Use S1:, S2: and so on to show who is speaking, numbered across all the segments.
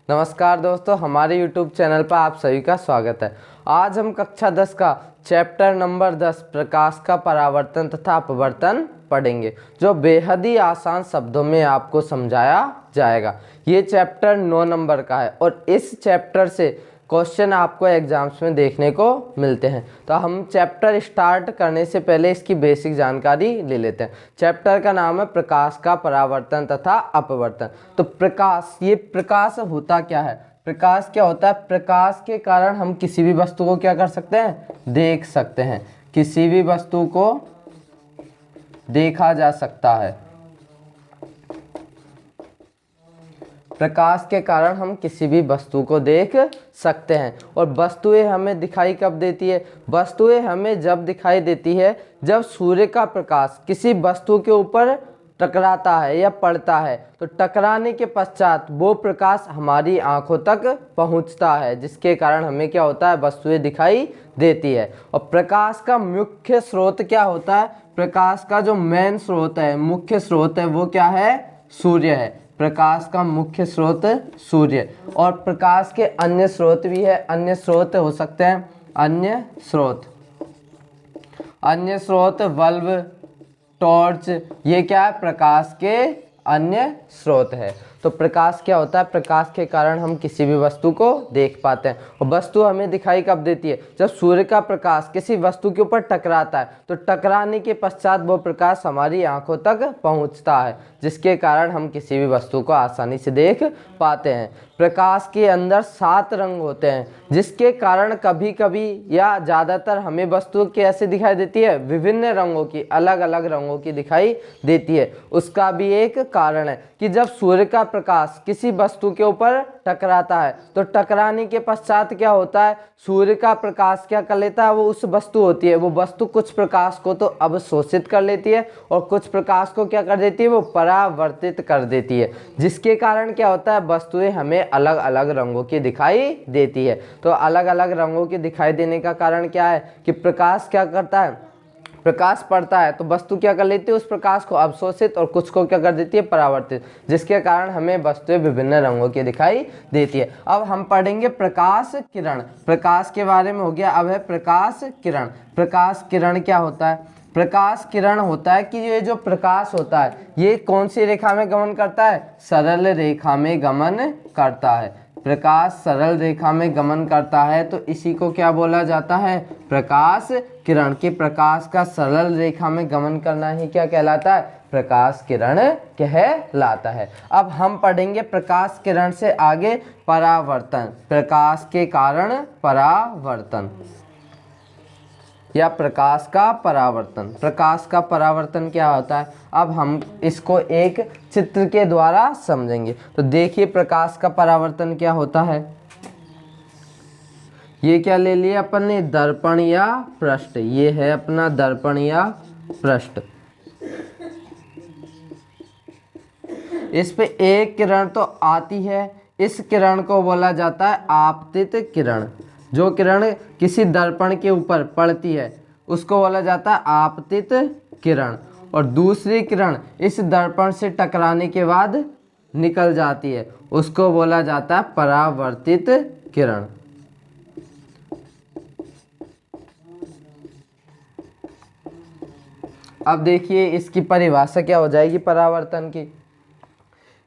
S1: नमस्कार दोस्तों, हमारे YouTube चैनल पर आप सभी का स्वागत है। आज हम कक्षा 10 का चैप्टर नंबर 10 प्रकाश का परावर्तन तथा अपवर्तन पढ़ेंगे, जो बेहद ही आसान शब्दों में आपको समझाया जाएगा। ये चैप्टर 9 नंबर का है और इस चैप्टर से क्वेश्चन आपको एग्जाम्स में देखने को मिलते हैं। तो हम चैप्टर स्टार्ट करने से पहले इसकी बेसिक जानकारी ले लेते हैं। चैप्टर का नाम है प्रकाश का परावर्तन तथा अपवर्तन। तो प्रकाश, ये प्रकाश होता क्या है? प्रकाश क्या होता है? प्रकाश के कारण हम किसी भी वस्तु को क्या कर सकते हैं? देख सकते हैं। किसी भी वस्तु को देखा जा सकता है। प्रकाश के कारण हम किसी भी वस्तु को देख सकते हैं। और वस्तुएं हमें दिखाई कब देती है? वस्तुएं हमें जब दिखाई देती है जब सूर्य का प्रकाश किसी वस्तु के ऊपर टकराता है या पड़ता है। तो टकराने के पश्चात वो प्रकाश हमारी आंखों तक पहुंचता है, जिसके कारण हमें क्या होता है? वस्तुएं दिखाई देती है। और प्रकाश का मुख्य स्रोत क्या होता है? प्रकाश का जो मेन स्रोत है, मुख्य स्रोत है, वो क्या है? सूर्य है। प्रकाश का मुख्य स्रोत सूर्य। और प्रकाश के अन्य स्रोत भी है। अन्य स्रोत हो सकते हैं अन्य स्रोत बल्ब, टॉर्च, ये क्या है? प्रकाश के अन्य स्रोत है। तो प्रकाश क्या होता है? प्रकाश के कारण हम किसी भी वस्तु को देख पाते हैं। और वस्तु हमें दिखाई कब देती है? जब सूर्य का प्रकाश किसी वस्तु के ऊपर टकराता है। तो टकराने के पश्चात वो प्रकाश हमारी आंखों तक पहुंचता है, जिसके कारण हम किसी भी वस्तु को आसानी से देख पाते हैं। प्रकाश के अंदर 7 रंग होते हैं, जिसके कारण कभी कभी या ज़्यादातर हमें वस्तु कैसे दिखाई देती है? विभिन्न रंगों की, अलग अलग रंगों की दिखाई देती है। उसका भी एक कारण है कि जब सूर्य का प्रकाश किसी वस्तु के ऊपर टकराता है तो टकराने के पश्चात क्या होता है? सूर्य का प्रकाश क्या कर लेता है? वो उस वस्तु होती है, वो वस्तु कुछ प्रकाश को तो अवशोषित कर लेती है और कुछ प्रकाश को क्या कर देती है? वो परावर्तित कर देती है, जिसके कारण क्या होता है? वस्तुएं हमें अलग अलग रंगों की दिखाई देती है। तो अलग अलग रंगों की दिखाई देने का कारण क्या है? कि प्रकाश क्या करता है? प्रकाश पड़ता है तो वस्तु क्या कर लेती है? उस प्रकाश को अवशोषित और कुछ को क्या कर देती है? परावर्तित, जिसके कारण हमें वस्तुएं विभिन्न रंगों की दिखाई देती है। अब हम पढ़ेंगे प्रकाश किरण। प्रकाश के बारे में हो गया, अब है प्रकाश किरण। प्रकाश किरण क्या होता है? प्रकाश किरण होता है कि ये जो प्रकाश होता है ये कौन सी रेखा में गमन करता है? सरल रेखा में गमन करता है। प्रकाश सरल रेखा में गमन करता है तो इसी को क्या बोला जाता है? प्रकाश किरण। के प्रकाश का सरल रेखा में गमन करना ही क्या कहलाता है? प्रकाश किरण कहलाता है। अब हम पढ़ेंगे प्रकाश किरण से आगे परावर्तन। प्रकाश के कारण परावर्तन या प्रकाश का परावर्तन। प्रकाश का परावर्तन क्या होता है? अब हम इसको एक चित्र के द्वारा समझेंगे। तो देखिए प्रकाश का परावर्तन क्या होता है। ये क्या ले लिया अपन ने? दर्पण या पृष्ठ। ये है अपना दर्पण या पृष्ठ। इस पे एक किरण तो आती है, इस किरण को बोला जाता है आपतित किरण। जो किरण किसी दर्पण के ऊपर पड़ती है उसको बोला जाता है आपतित किरण। और दूसरी किरण इस दर्पण से टकराने के बाद निकल जाती है, उसको बोला जाता है परावर्तित किरण। अब देखिए इसकी परिभाषा क्या हो जाएगी परावर्तन की।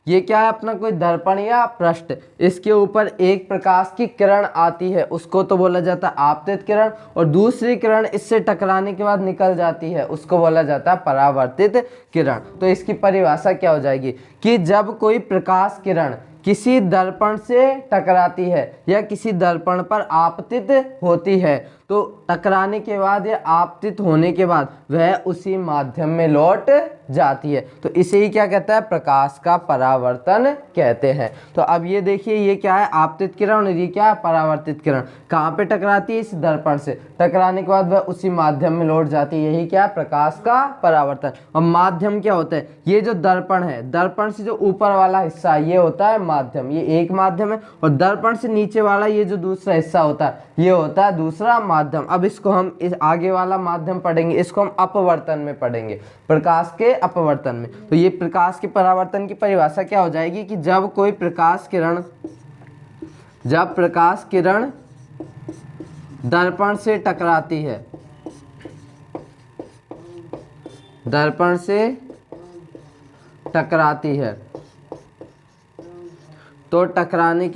S1: ये क्या है? अपना कोई दर्पण या पृष्ठ, इसके ऊपर एक प्रकाश की किरण आती है, उसको तो बोला जाता है आपतित किरण। और दूसरी किरण इससे टकराने के बाद निकल जाती है, उसको बोला जाता है परावर्तित किरण। तो इसकी परिभाषा क्या हो जाएगी कि जब कोई प्रकाश किरण किसी दर्पण से टकराती है या किसी दर्पण पर आपतित होती है तो टकराने के बाद या आपतित होने के बाद वह उसी माध्यम में लौट जाती है। तो इसे ही क्या कहता है? प्रकाश का परावर्तन कहते हैं। तो अब ये देखिए ये क्या है? आपतित किरण और ये क्या है? परावर्तित किरण। कहाँ पे टकराती है? इस दर्पण से। टकराने के बाद वह उसी माध्यम में लौट जाती है, यही क्या है? प्रकाश का परावर्तन। और माध्यम क्या होता है? ये जो दर्पण है, दर्पण से जो ऊपर वाला हिस्सा ये होता है माध्यम, ये एक माध्यम है। और दर्पण से नीचे वाला ये जो दूसरा हिस्सा होता है ये होता है दूसरा माध्यम। अब इसको हम इस आगे वाला माध्यम पढ़ेंगे, इसको हम अपवर्तन में पढ़ेंगे, प्रकाश के अपवर्तन में। तो ये प्रकाश के परावर्तन की परिभाषा क्या हो जाएगी कि जब कोई प्रकाश किरण जब प्रकाश किरण दर्पण से टकराती है, दर्पण से टकराती है, तो टकराने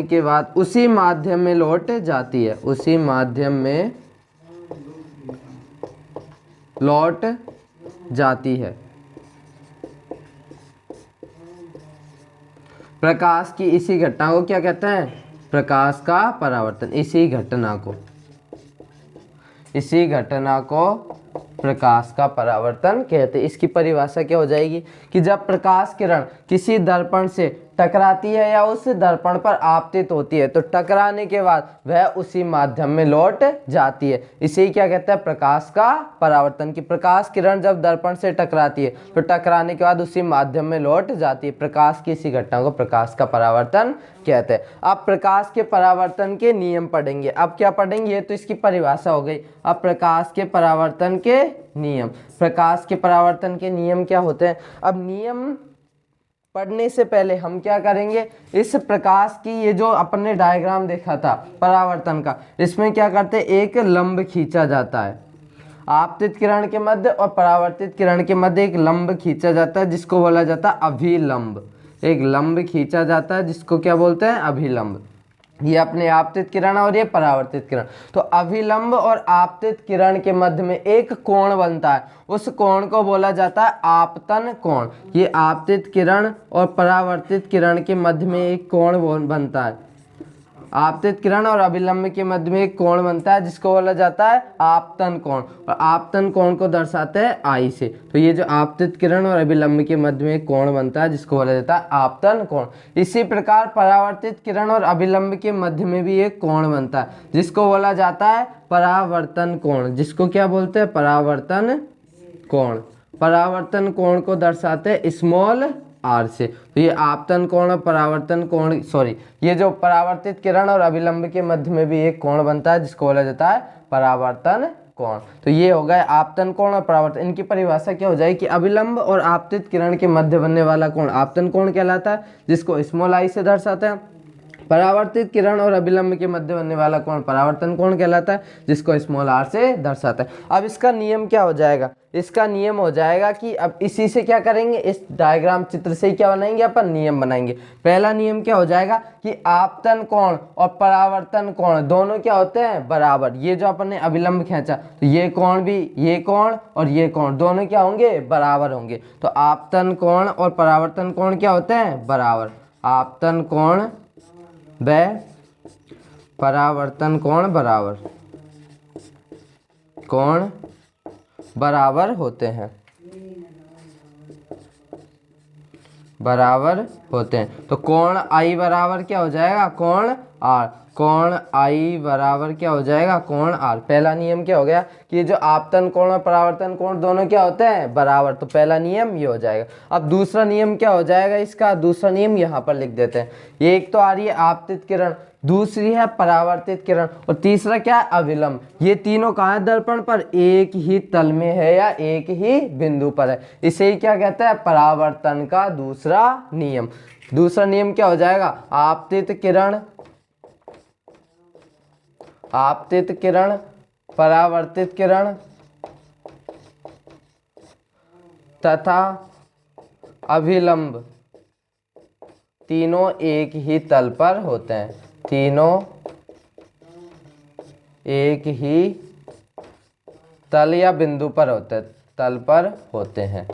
S1: के बाद उसी माध्यम में लौट जाती है, उसी माध्यम में लौट जाती है। प्रकाश की इसी घटना को क्या कहते हैं? प्रकाश का परावर्तन। इसी घटना को प्रकाश का परावर्तन कहते हैं। इसकी परिभाषा क्या हो जाएगी कि जब प्रकाश किरण किसी दर्पण से टकराती है या उस दर्पण पर आपतित होती है, तो टकराने के बाद वह उसी माध्यम में लौट जाती है। इसे ही क्या कहते हैं? प्रकाश का परावर्तन। कि प्रकाश किरण जब दर्पण से टकराती है तो टकराने के बाद उसी माध्यम में लौट जाती है। प्रकाश की इसी घटना को प्रकाश का परावर्तन कहते हैं। अब प्रकाश के परावर्तन के नियम पढ़ेंगे। अब क्या पढ़ेंगे? ये तो इसकी परिभाषा हो गई। अब प्रकाश के परावर्तन के नियम। प्रकाश के परावर्तन के नियम क्या होते हैं? अब नियम पढ़ने से पहले हम क्या करेंगे, इस प्रकाश की ये जो अपन ने डायग्राम देखा था परावर्तन का, इसमें क्या करते हैं, एक लंब खींचा जाता है। आपतित किरण के मध्य और परावर्तित किरण के मध्य एक लंब खींचा जाता है जिसको बोला जाता है अभिलंब। एक लंब खींचा जाता है जिसको क्या बोलते हैं? अभिलंब। ये अपने आपतित किरण और ये परावर्तित किरण। तो अभिलंब और आपतित किरण के मध्य में एक कोण बनता है, उस कोण को बोला जाता है आपतन कोण। ये आपतित किरण और परावर्तित किरण के मध्य में एक कोण बनता है। आपतित किरण और अभिलंब के मध्य में एक कोण बनता है जिसको बोला जाता है आपतन कोण। और आपतन कोण को दर्शाते हैं आई से। तो ये जो आपतित किरण और अभिलंब के मध्य में एक कोण बनता है जिसको बोला जाता है आपतन कोण। इसी प्रकार परावर्तित किरण और अभिलंब के मध्य में भी एक कोण बनता है जिसको बोला जाता है परावर्तन कोण। जिसको क्या बोलते हैं? परावर्तन कोण। परावर्तन कोण को दर्शाते हैं स्मॉल आर से। तो ये आपतन कोण और परावर्तन कोण, ये जो परावर्तित किरण और अभिलंब के मध्य में भी एक कोण बनता है जिसको बोला जाता है परावर्तन कोण। तो ये हो गए आपतन कोण और परावर्तन। इनकी परिभाषा क्या हो जाएगी कि अभिलंब और आपतित किरण के मध्य बनने वाला कोण आपतन कोण कहलाता है जिसको स्मॉल आई से दर्शाते हैं। परावर्तित किरण और अभिलंब के मध्य बनने वाला कोण परावर्तन कोण कहलाता है जिसको स्मॉल आर से दर्शाता है। अब इसका नियम क्या हो जाएगा? इसका नियम हो जाएगा कि अब इसी से क्या करेंगे, इस डायग्राम चित्र से ही क्या बनाएंगे अपन? नियम बनाएंगे। पहला नियम क्या हो जाएगा कि आपतन कोण और परावर्तन कोण दोनों क्या होते हैं? बराबर। ये जो अपन ने अभिलंब खींचा तो ये कोण भी, ये कोण और ये कोण दोनों क्या होंगे? बराबर होंगे। तो आपतन कोण और परावर्तन कोण क्या होते हैं? बराबर। आपतन कोण व परावर्तन कोण बराबर, कोण बराबर होते हैं, बराबर होते हैं। तो कोण आई बराबर क्या हो जाएगा? कोण आर। कोण आई बराबर क्या हो जाएगा? कोण आर। पहला नियम क्या हो गया कि जो आपतन कोण और परावर्तन कोण दोनों क्या होते हैं? बराबर। तो पहला नियम ये हो जाएगा। अब दूसरा नियम क्या हो जाएगा इसका? दूसरा नियम यहाँ पर लिख देते हैं। ये एक तो आ रही है आपतित किरण, दूसरी है परावर्तित किरण और तीसरा क्या है? अभिलंब। ये तीनों कहाँ है दर्पण पर? एक ही तल में है या एक ही बिंदु पर है। इसे ही क्या कहते हैं? परावर्तन का दूसरा नियम। दूसरा नियम क्या हो जाएगा? आपतित किरण, आपतित किरण, परावर्तित किरण तथा अभिलंब तीनों एक ही तल पर होते हैं। तीनों एक ही तल या बिंदु पर होते हैं, तल पर होते हैं।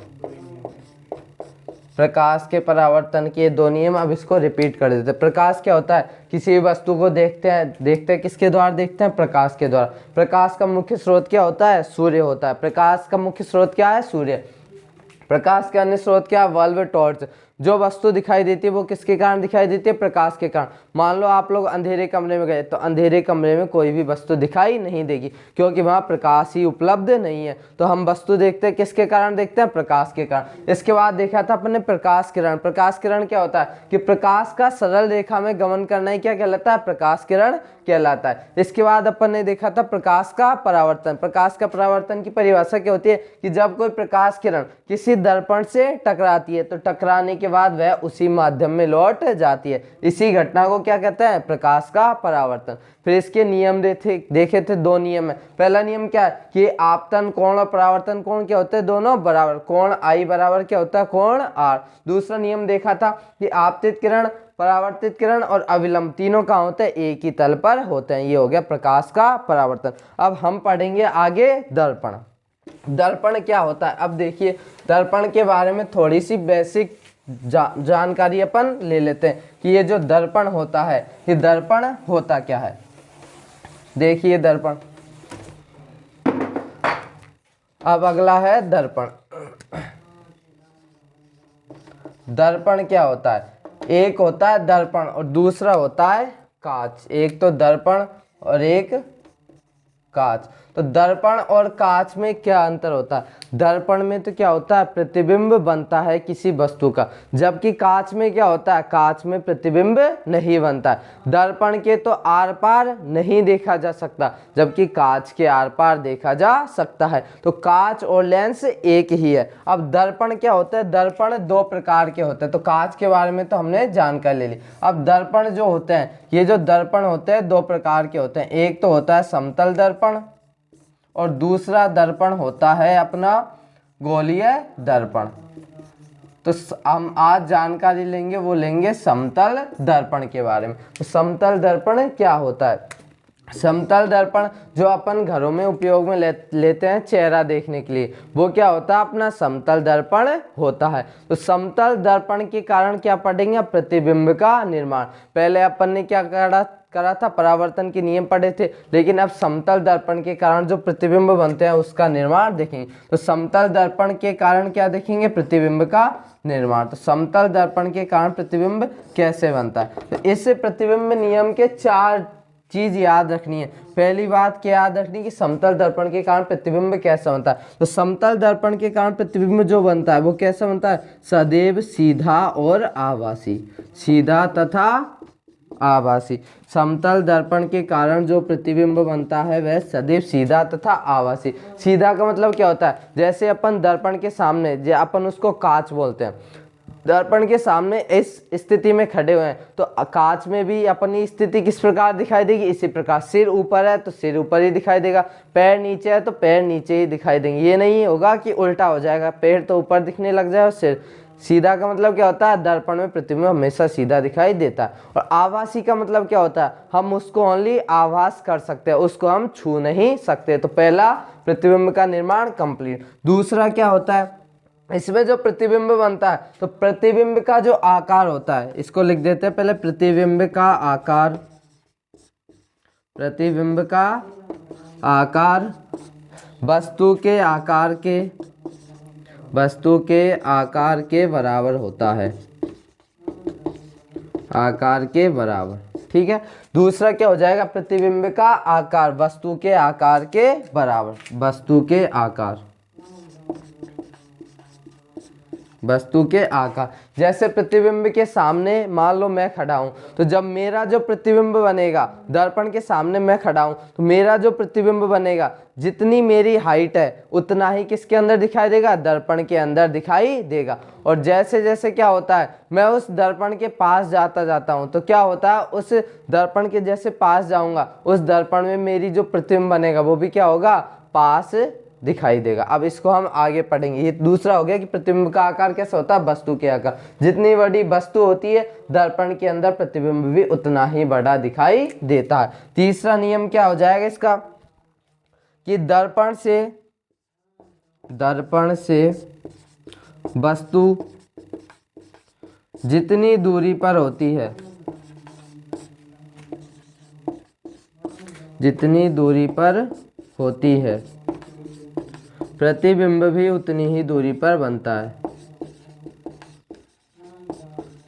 S1: प्रकाश के परावर्तन के दो नियम। अब इसको रिपीट कर देते हैं। प्रकाश क्या होता है? किसी भी वस्तु को देखते हैं किसके द्वारा देखते हैं? प्रकाश के द्वारा। प्रकाश का मुख्य स्रोत क्या होता है? सूर्य होता है। प्रकाश का मुख्य स्रोत क्या है? सूर्य। प्रकाश के अन्य स्रोत क्या? Bulb, torch. जो वस्तु दिखाई देती है वो किसके कारण दिखाई देती है? प्रकाश के कारण। मान लो आप लोग अंधेरे कमरे में गए तो अंधेरे कमरे में कोई भी वस्तु दिखाई नहीं देगी, क्योंकि वहाँ प्रकाश ही उपलब्ध नहीं है। तो हम वस्तु देखते हैं किसके कारण देखते हैं? प्रकाश के कारण। इसके बाद देखा था अपन ने प्रकाश किरण। प्रकाश किरण क्या होता है कि प्रकाश का सरल रेखा में गमन करना ही क्या कहलाता है? प्रकाश किरण कहलाता है। इसके बाद अपन ने देखा था प्रकाश का परावर्तन। प्रकाश का परावर्तन की परिभाषा क्या होती है कि जब कोई प्रकाश किरण किसी दर्पण से टकराती है तो टकराने के बाद वह उसी माध्यम में लौट जाती है, इसी घटना को क्या कहते हैं? प्रकाश का परावर्तन। फिर इसके नियम देखे थे, 2 नियम है। पहला नियम क्या है कि आपतन कोण और परावर्तन कोण क्या होते हैं? दोनों बराबर। कोण आई बराबर क्या होता है? कोण आर। दूसरा नियम देखा था कि आपतित किरण, परावर्तित किरण और अविलंब तीनों कहाँ होते हैं? एक ही तल पर होते हैं। ये हो गया प्रकाश का परावर्तन। अब हम पढ़ेंगे आगे दर्पण। दर्पण क्या होता है? अब देखिए दर्पण के बारे में थोड़ी सी बेसिक जानकारी अपन ले लेते हैं कि ये जो दर्पण होता है, ये दर्पण होता क्या है। देखिए दर्पण, अब अगला है दर्पण। दर्पण क्या होता है? एक होता है दर्पण और दूसरा होता है कांच। एक तो दर्पण और एक कांच। तो दर्पण और कांच में क्या अंतर होता है? दर्पण में तो क्या होता है? प्रतिबिंब बनता है किसी वस्तु का, जबकि कांच में क्या होता है? कांच में प्रतिबिंब नहीं बनता है। दर्पण के तो आर पार नहीं देखा जा सकता, जबकि कांच के आर पार देखा जा सकता है। तो कांच और लेंस एक ही है। अब दर्पण क्या होता है? दर्पण 2 प्रकार के होते हैं। तो कांच के बारे में तो हमने जानकारी ले ली। अब दर्पण जो होते हैं, ये जो दर्पण होते हैं 2 प्रकार के होते हैं। एक तो होता है समतल दर्पण और दूसरा दर्पण होता है अपना गोलीय दर्पण। तो हम आज जानकारी लेंगे, वो लेंगे समतल दर्पण के बारे में। तो समतल दर्पण क्या होता है? समतल दर्पण जो अपन घरों में उपयोग में लेते हैं चेहरा देखने के लिए, वो क्या होता है? अपना समतल दर्पण होता है। तो समतल दर्पण के कारण क्या पढ़ेंगे? प्रतिबिंब का निर्माण। पहले अपन ने क्या करा था? परावर्तन के नियम पढ़े थे, लेकिन अब समतल दर्पण के कारण जो प्रतिबिंब बनते हैं उसका निर्माण देखेंगे। तो समतल दर्पण के कारण क्या देखेंगे? प्रतिबिंब का निर्माण। तो समतल दर्पण के कारण प्रतिबिंब कैसे बनता है? तो इस प्रतिबिंब नियम के 4 चीज याद रखनी है। पहली बात क्या याद रखनी कि समतल दर्पण के कारण प्रतिबिंब कैसा बनता है। तो समतल दर्पण के कारण प्रतिबिंब जो बनता है वो कैसा बनता है? सदैव सीधा और आभासी। सीधा तथा आभासी। समतल दर्पण के कारण जो प्रतिबिंब बनता है वह सदैव सीधा तथा आभासी। सीधा का मतलब क्या होता है? जैसे अपन दर्पण के सामने, अपन उसको कांच बोलते हैं, दर्पण के सामने इस स्थिति में खड़े हुए हैं तो कांच में भी अपनी स्थिति किस प्रकार दिखाई देगी? इसी प्रकार। सिर ऊपर है तो सिर ऊपर ही दिखाई देगा, पैर नीचे है तो पैर नीचे ही दिखाई देंगे। ये नहीं होगा कि उल्टा हो जाएगा, पैर तो ऊपर दिखने लग जाए और सिर। सीधा का मतलब क्या होता है? दर्पण में प्रतिबिंब हमेशा सीधा दिखाई देता है। और आभासी का मतलब क्या होता है? हम उसको ओनली आभास कर सकते हैं, उसको हम छू नहीं सकते। तो पहला प्रतिबिंब का निर्माण कंप्लीट। दूसरा क्या होता है? इसमें जो प्रतिबिंब बनता है तो प्रतिबिंब का जो आकार होता है, इसको लिख देते हैं पहले। प्रतिबिंब का आकार, प्रतिबिंब का आकार वस्तु के आकार के बराबर होता है। आकार के बराबर, ठीक है। दूसरा क्या हो जाएगा? प्रतिबिंब का आकार वस्तु के आकार के बराबर। वस्तु के आकार, वस्तु के आकार। जैसे प्रतिबिंब के सामने मान लो मैं खड़ा हूं, तो जब मेरा जो प्रतिबिंब बनेगा, दर्पण के सामने मैं खड़ा हूं तो मेरा जो प्रतिबिंब बनेगा, जितनी मेरी हाइट है उतना ही किसके अंदर दिखाई देगा? दर्पण के अंदर दिखाई देगा। और जैसे जैसे क्या होता है, मैं उस दर्पण के पास जाता हूं तो क्या होता है? उस दर्पण के जैसे पास जाऊंगा, उस दर्पण में मेरी जो प्रतिबिंब बनेगा वो भी क्या होगा? पास दिखाई देगा। अब इसको हम आगे पढ़ेंगे। ये दूसरा हो गया कि प्रतिबिंब का आकार कैसा होता है? वस्तु के आकार। जितनी बड़ी वस्तु होती है दर्पण के अंदर प्रतिबिंब भी उतना ही बड़ा दिखाई देता है। तीसरा नियम क्या हो जाएगा इसका कि दर्पण से वस्तु जितनी दूरी पर होती है, जितनी दूरी पर होती है, प्रतिबिंब भी उतनी ही दूरी पर बनता है।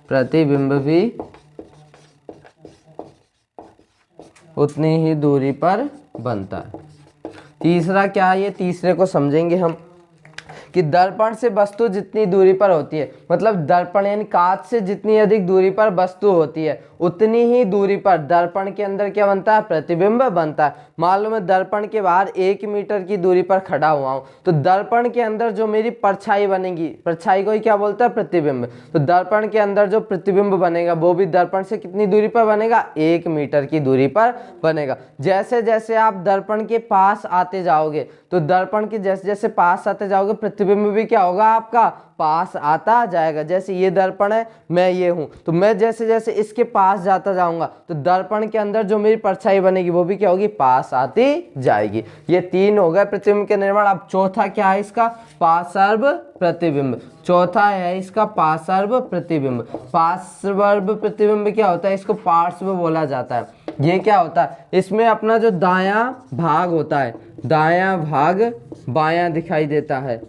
S1: प्रतिबिंब भी उतनी ही दूरी पर बनता है। तीसरा क्या है, ये तीसरे को समझेंगे हम कि दर्पण से वस्तु जितनी दूरी पर होती है, मतलब दर्पण यानी कांच से जितनी अधिक दूरी पर वस्तु होती है उतनी ही दूरी पर दर्पण के अंदर क्या बनता है, प्रतिबिंब बनता है। मान लो मैं दर्पण के बाहर 1 मीटर की दूरी पर खड़ा हुआ हूं, तो दर्पण के अंदर जो मेरी परछाई बनेगी, परछाई को ही क्या बोलता है, प्रतिबिंब। तो दर्पण के अंदर जो प्रतिबिंब बनेगा वो भी दर्पण से कितनी दूरी पर बनेगा, 1 मीटर की दूरी पर बनेगा। जैसे जैसे आप दर्पण के पास आते जाओगे, तो दर्पण के जैसे जैसे पास आते जाओगे प्रतिबिंब भी क्या होगा, आपका पास आता जाएगा। जैसे ये दर्पण है, मैं ये हूं, तो मैं जैसे जैसे इसके पास जाता जाऊंगा तो दर्पण के अंदर जो मेरी परछाई बनेगी वो भी क्या होगी, पास आती जाएगी। ये 3 हो गए प्रतिबिंब के निर्माण। अब चौथा क्या है इसका, पार्श्व प्रतिबिंब। चौथा है इसका पार्श्व प्रतिबिंब। पार्श्व प्रतिबिंब क्या होता है, इसको पार्श्व बोला जाता है। ये क्या होता है, इसमें अपना जो दायां भाग होता है, दायां भाग बायां दिखाई देता है,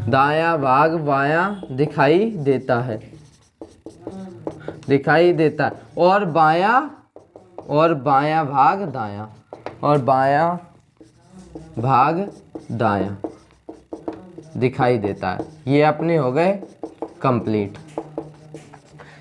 S1: दायां भाग बायां दिखाई देता है, दिखाई देता है, और बायां भाग दायां, और बायां भाग दायां दिखाई देता है। ये अपने हो गए कंप्लीट।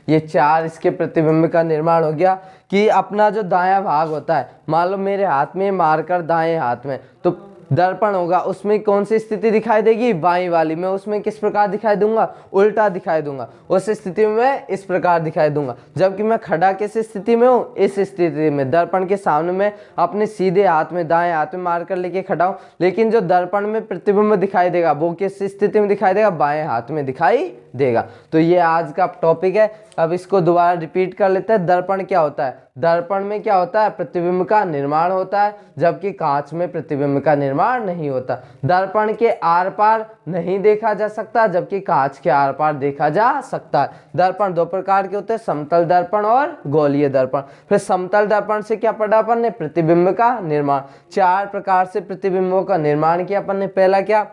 S1: ये 4 इसके प्रतिबिंब का निर्माण हो गया कि अपना जो दायां भाग होता है, मान लो मेरे हाथ में मारकर दाएं हाथ में, तो दर्पण होगा उसमें कौन सी स्थिति दिखाई देगी, बाईं वाली। मैं उसमें किस प्रकार दिखाई दूंगा, उल्टा दिखाई दूंगा। उस स्थिति में मैं इस प्रकार दिखाई दूंगा। जबकि मैं खड़ा किस स्थिति में हूँ, इस स्थिति में दर्पण के सामने मैं अपने सीधे हाथ में, दाएं हाथ में मारकर लेके खड़ा हूँ, लेकिन जो दर्पण में प्रतिबिंब दिखाई देगा वो किस स्थिति में दिखाई देगा, बाएं हाथ में दिखाई देगा। तो ये आज का टॉपिक है। अब इसको दोबारा रिपीट कर लेते हैं। दर्पण क्या होता है, दर्पण में क्या होता है, प्रतिबिंब का निर्माण होता है, जबकि कांच में प्रतिबिंब का निर्माण नहीं होता। दर्पण के आर पार नहीं देखा जा सकता, जबकि कांच के आर पार देखा जा सकता है। दर्पण 2 प्रकार के होते हैं, समतल दर्पण और गोलीय दर्पण। फिर समतल दर्पण से क्या पढ़ा अपन ने, प्रतिबिंब का निर्माण। 4 प्रकार से प्रतिबिंबों का निर्माण किया अपन ने। पहला क्या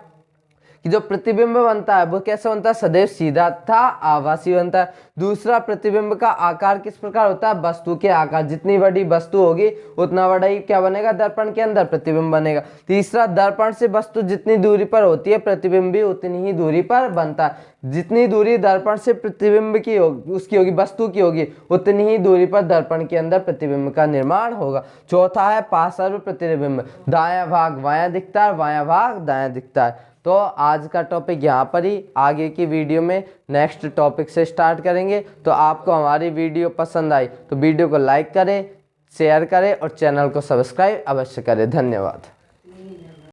S1: कि जो प्रतिबिंब बनता है वो कैसे बनता है, सदैव सीधा तथा आभासी बनता है। दूसरा, प्रतिबिंब का आकार किस प्रकार होता है, वस्तु के आकार। जितनी बड़ी वस्तु होगी उतना बड़ा ही क्या बनेगा, दर्पण के अंदर प्रतिबिंब बनेगा। तीसरा, दर्पण से वस्तु जितनी दूरी पर होती है प्रतिबिंब भी उतनी ही दूरी पर बनता है। जितनी दूरी दर्पण से प्रतिबिंब की होगी, उसकी होगी, वस्तु की होगी, उतनी ही दूरी पर दर्पण के अंदर प्रतिबिंब का निर्माण होगा। चौथा है पार्श्व प्रतिबिंब। दायां भाग बायां दिखता है, बायां भाग दायां दिखता है। तो आज का टॉपिक यहाँ पर ही, आगे की वीडियो में नेक्स्ट टॉपिक से स्टार्ट करेंगे। तो आपको हमारी वीडियो पसंद आई तो वीडियो को लाइक करें, शेयर करें और चैनल को सब्सक्राइब अवश्य करें। धन्यवाद।